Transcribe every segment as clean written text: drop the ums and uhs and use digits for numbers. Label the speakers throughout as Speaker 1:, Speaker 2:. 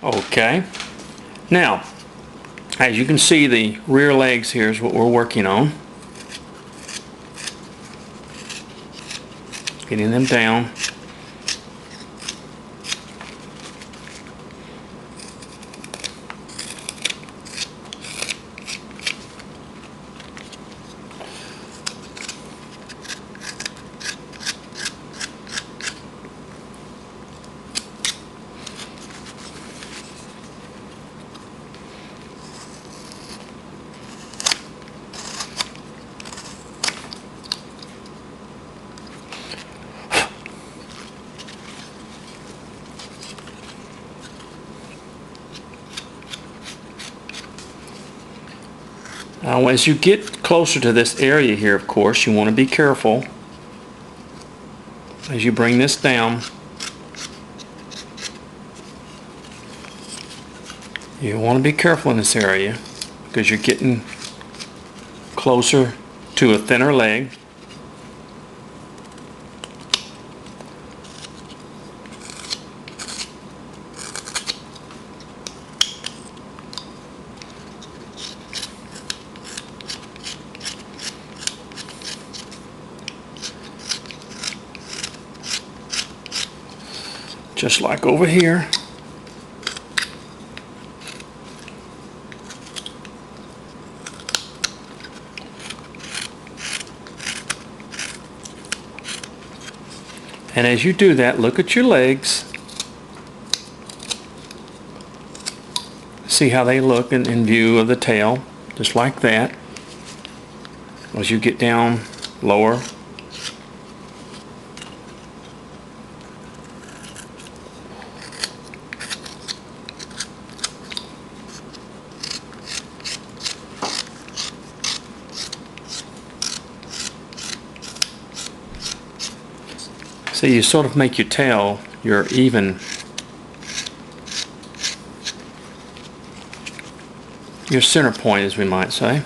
Speaker 1: Okay. Now, as you can see, the rear legs here is what we're working on. Getting them down. Now, as you get closer to this area here, of course, you want to be careful as you bring this down. You want to be careful in this area because you're getting closer to a thinner leg. Just like over here. And as you do that, look at your legs. See how they look in view of the tail, just like that. As you get down lower. So you sort of make your tail your even, your center point, as we might say.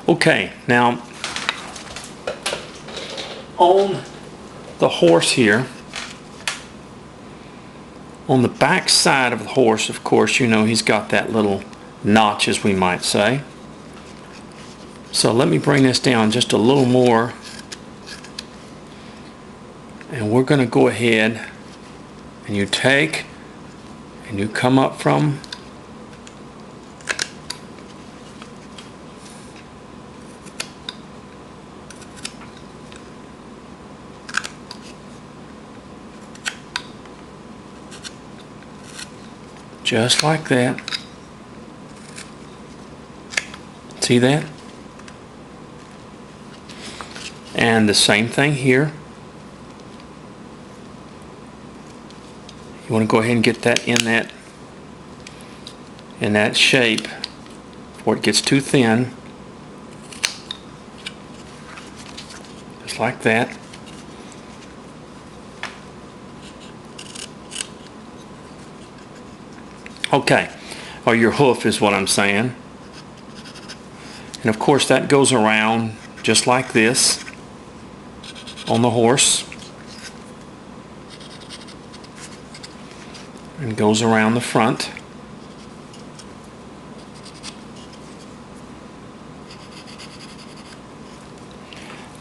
Speaker 1: Okay, now on the horse here, on the back side of the horse, of course, you know he's got that little notch, as we might say. So let me bring this down just a little more, and we're going to go ahead and you take and you come up from just like that. See that? And the same thing here. You want to go ahead and get that in that shape before it gets too thin. Just like that. Okay, or your hoof is what I'm saying. And of course that goes around just like this on the horse. And goes around the front.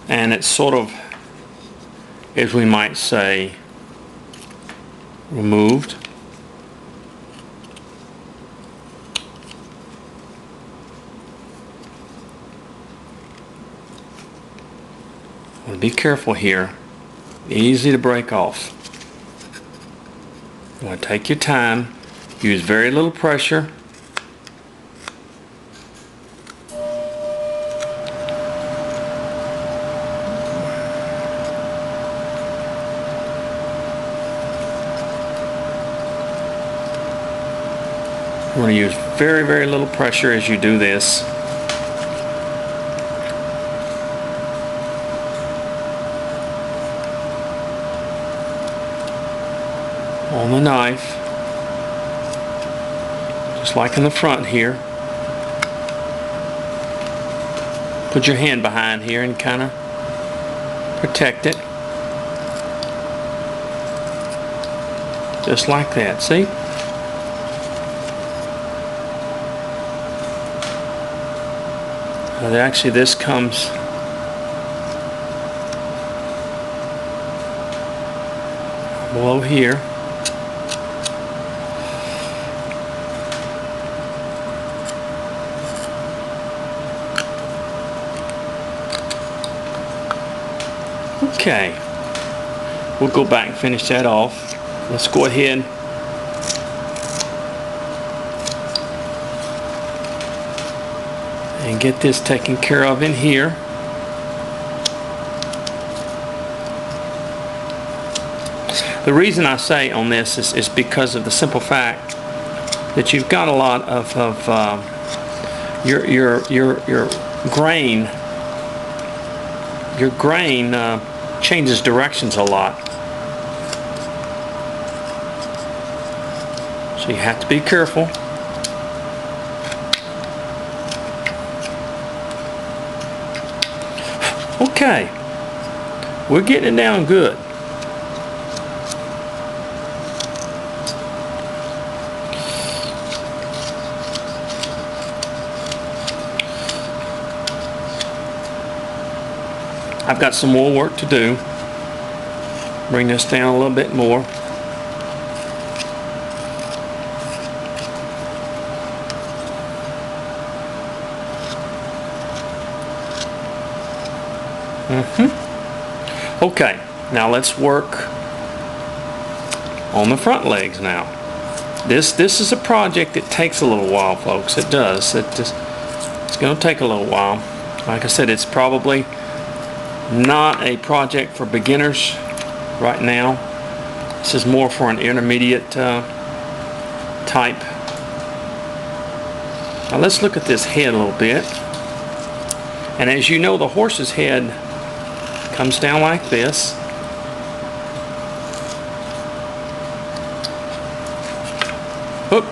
Speaker 1: And it's sort of, as we might say, removed. Be careful here. Easy to break off. You want to take your time. Use very little pressure. You want to use very, very little pressure as you do this. on the knife, just like in the front here. Put your hand behind here and kind of protect it. Just like that, see? Actually, this comes below here. Okay, we'll go back and finish that off. Let's go ahead and get this taken care of in here. The reason I say on this is because of the simple fact that you've got a lot of your grain. Your grain changes directions a lot, so you have to be careful. Okay, we're getting it down good. I've got some more work to do. Bring this down a little bit more. Okay, now let's work on the front legs now. This is a project that takes a little while, folks. It does. It's going to take a little while. Like I said, it's probably not a project for beginners right now. This is more for an intermediate type. Now let's look at this head a little bit. And as you know, the horse's head comes down like this. Oop.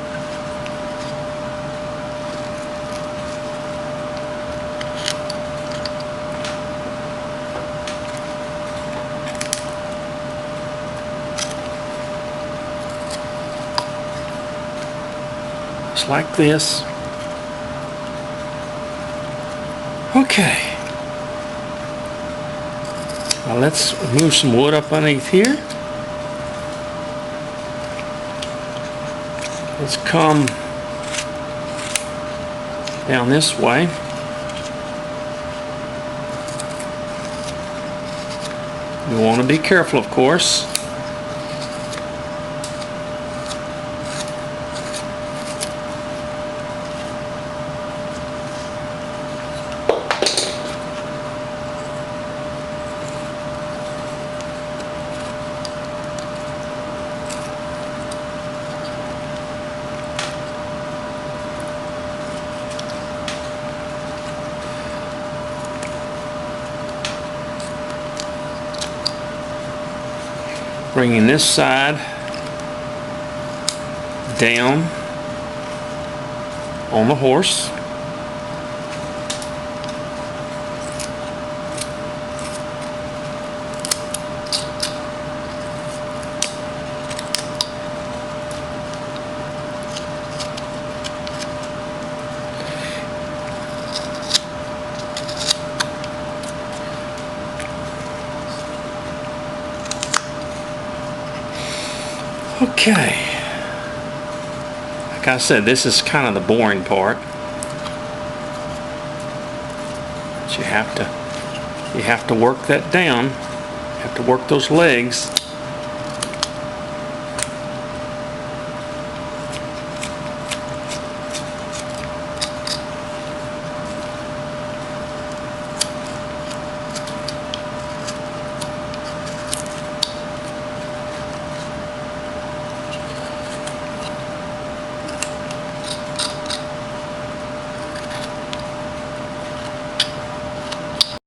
Speaker 1: Just like this. Okay. Now let's move some wood up underneath here. Let's come down this way. We want to be careful, of course. Bringing this side down on the horse. Okay, like I said, this is kind of the boring part. But you have to work that down. You have to work those legs.